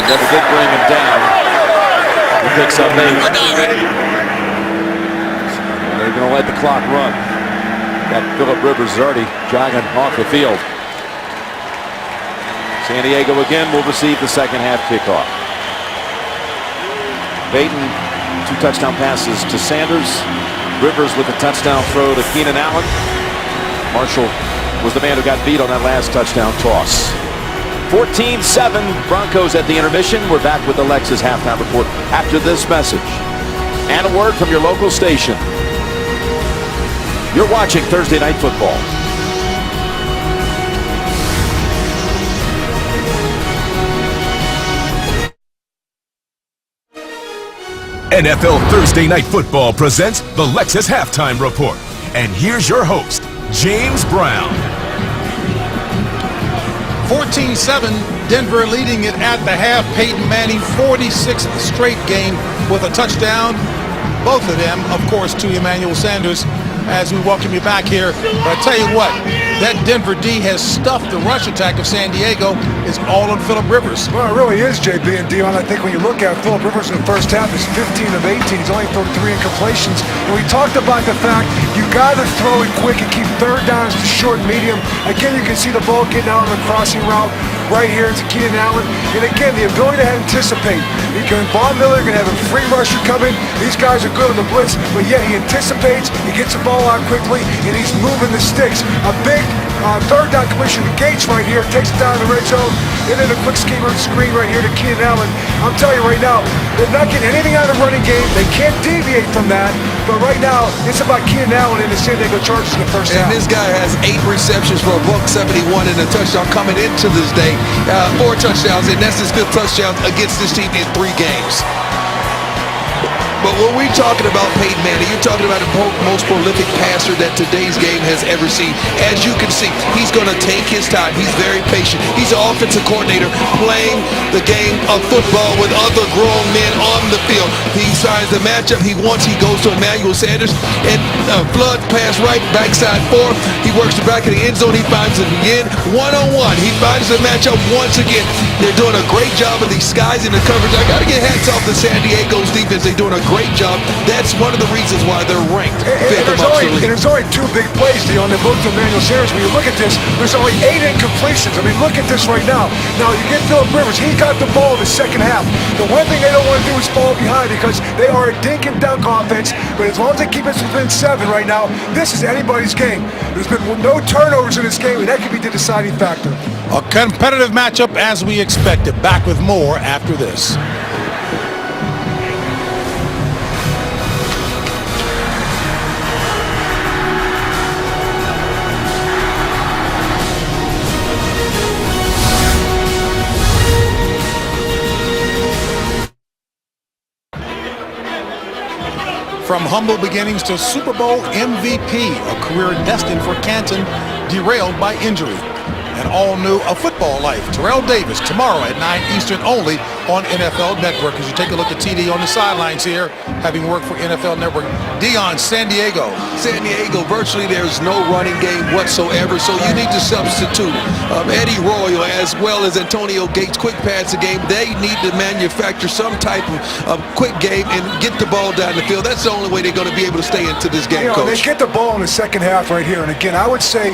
Never did bring him down. He picks up 8. They're going to let the clock run. Got Phillip Rivers already jogging off the field. San Diego again will receive the second half kickoff. Peyton, 2 touchdown passes to Sanders. Rivers with a touchdown throw to Keenan Allen. Marshall was the man who got beat on that last touchdown toss. 14-7 Broncos at the intermission. We're back with the Lexus halftime report after this message. And a word from your local station. You're watching Thursday Night Football. NFL Thursday Night Football presents the Lexus Halftime Report. And here's your host, James Brown. 14-7, Denver leading it at the half. Peyton Manning, 46th straight game with a touchdown. Both of them, of course, to Emmanuel Sanders as we welcome you back here. But I tell you what, that Denver D has stuffed the rush attack of San Diego. It's all on Phillip Rivers. Well, it really is, JB and Dion. I think when you look at Phillip Rivers in the first half, he's 15 of 18. He's only thrown 3 incompletions. And we talked about the fact you got to throw it quick and keep third downs to short and medium. Again, you can see the ball getting out on the crossing route right here to Keenan Allen. And again, the ability to anticipate. Von Miller going to have a free rusher coming. These guys are good on the blitz, but yet he anticipates, he gets the ball out quickly, and he's moving the sticks. A big third down completion to Gates right here, takes it down in the red zone, and then a quick scheme on the screen right here to Keenan Allen. I'm telling you right now, they're not getting anything out of the running game. They can't deviate from that, but right now, it's about Keenan Allen and the San Diego Chargers in the first half. And this guy has 8 receptions for a $171 and a touchdown coming into this day. 4 touchdowns, and that's his 5th touchdown against this team in 3 games. But when we're talking about Peyton Manning, you're talking about the most prolific passer that today's game has ever seen. As you can see, he's going to take his time. He's very patient. He's an offensive coordinator playing the game of football with other grown men on the field. He signs the matchup he wants. He goes to Emmanuel Sanders and flood pass right, backside 4. He works the back of the end zone. He finds him again. One-on-one. He finds the matchup once again. They're doing a great job of disguising the coverage. I got to get hats off to San Diego's defense. They're doing a great job. That's one of the reasons why they're ranked 5th amongst the league. And there's only 2 big plays, Dion. They're both to Emmanuel Sanders. When you look at this, there's only 8 incompletions. I mean, look at this right now. Now, you get Phillip Rivers. He got the ball in the second half. The one thing they don't want to do is fall behind because they are a dink and dunk offense. But as long as they keep us within 7 right now, this is anybody's game. There's been no turnovers in this game, and that could be the deciding factor. A competitive matchup as we expected. Back with more after this. From humble beginnings to Super Bowl MVP, a career destined for Canton, derailed by injury. An all-new A Football Life, Terrell Davis, tomorrow at 9 Eastern only on NFL Network. As you take a look at TD on the sidelines here, having worked for NFL Network. Dion, San Diego. San Diego, virtually there's no running game whatsoever, so you need to substitute Eddie Royal as well as Antonio Gates, quick passing game. They need to manufacture some type of quick game and get the ball down the field. That's the only way they're going to be able to stay into this game, Coach. They get the ball in the second half right here, and again, I would say,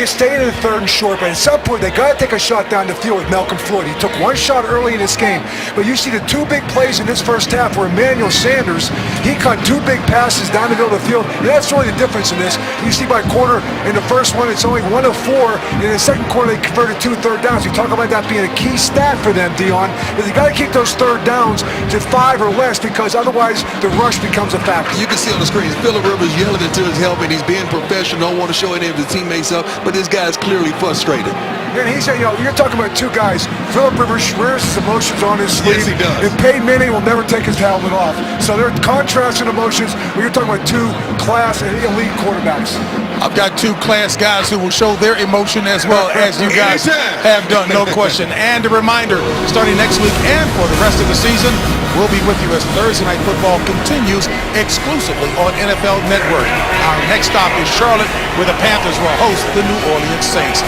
stay in the third and short, but at some point, they got to take a shot down the field with Malcolm Floyd. He took 1 shot early in this game, but you see the 2 big plays in this first half where Emmanuel Sanders, he caught 2 big passes down the middle of the field, and that's really the difference in this. You see by quarter, in the first one, it's only 1 of 4. In the second quarter, they converted 2 third downs. We talk about that being a key stat for them, Dion, but they got to keep those third downs to 5 or less because otherwise the rush becomes a factor. You can see on the screen, Phillip Rivers yelling into his helmet. He's being professional, don't want to show any of his teammates up, but this guy's clearly frustrated. And he said, you're talking about 2 guys. Phillip Rivers wears his emotions on his sleeve. Yes, he does. And Peyton Manning will never take his helmet off. So they're contrasting emotions when you're talking about 2 class and elite quarterbacks. I've got 2 class guys who will show their emotion as well as you guys have done, no question. And a reminder, starting next week and for the rest of the season, We'll be with you as Thursday Night Football continues exclusively on NFL Network. Our next stop is Charlotte, where the Panthers will host the New Orleans Saints.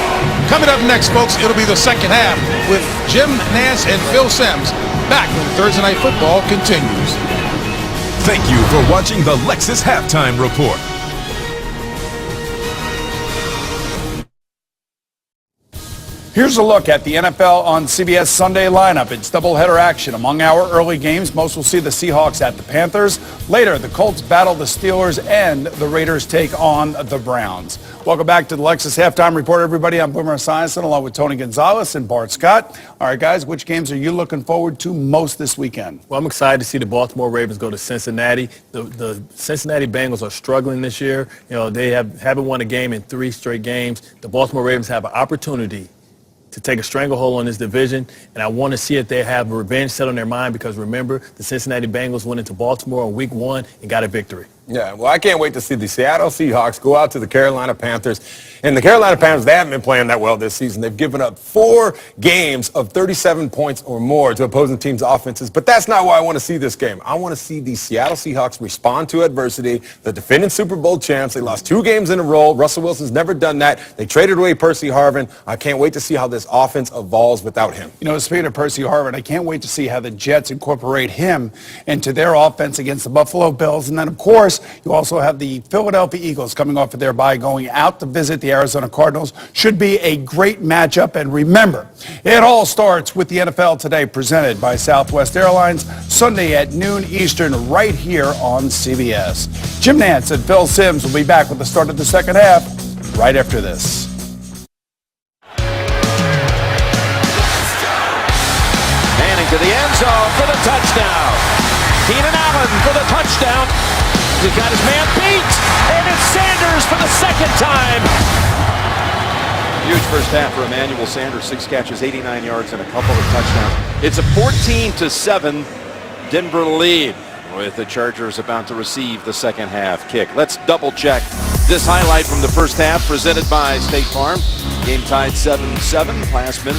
Coming up next, folks, it'll be the second half with Jim Nantz and Phil Simms back when Thursday Night Football continues. Thank you for watching the Lexus Halftime Report. Here's a look at the NFL on CBS Sunday lineup. It's doubleheader action. Among our early games, most will see the Seahawks at the Panthers. Later, the Colts battle the Steelers and the Raiders take on the Browns. Welcome back to the Lexus Halftime Report, everybody. I'm Boomer Esiason along with Tony Gonzalez and Bart Scott. All right, guys, which games are you looking forward to most this weekend? Well, I'm excited to see the Baltimore Ravens go to Cincinnati. The Cincinnati Bengals are struggling this year. You know, they haven't won a game in 3 straight games. The Baltimore Ravens have an opportunity to take a stranglehold on this division, and I want to see if they have revenge set on their mind because, remember, the Cincinnati Bengals went into Baltimore on week 1 and got a victory. Yeah, well, I can't wait to see the Seattle Seahawks go out to the Carolina Panthers. And the Carolina Panthers, they haven't been playing that well this season. They've given up 4 games of 37 points or more to opposing teams' offenses. But that's not why I want to see this game. I want to see the Seattle Seahawks respond to adversity. The defending Super Bowl champs, they lost 2 games in a row. Russell Wilson's never done that. They traded away Percy Harvin. I can't wait to see how this offense evolves without him. You know, speaking of Percy Harvin, I can't wait to see how the Jets incorporate him into their offense against the Buffalo Bills. And then, of course, you also have the Philadelphia Eagles coming off of their bye, going out to visit the Arizona Cardinals. Should be a great matchup. And remember, it all starts with the NFL Today, presented by Southwest Airlines, Sunday at noon Eastern, right here on CBS. Jim Nantz and Phil Simms will be back with the start of the second half right after this. Manning to the end zone for the touchdown. Keenan Allen for the touchdown. He's got his man beat, and it's Sanders for the second time. Huge first half for Emmanuel Sanders. 6 catches, 89 yards, and a couple of touchdowns. It's a 14-7 Denver lead, with the Chargers about to receive the second half kick. Let's double check this highlight from the first half, presented by State Farm. Game tied 7-7. Last minute.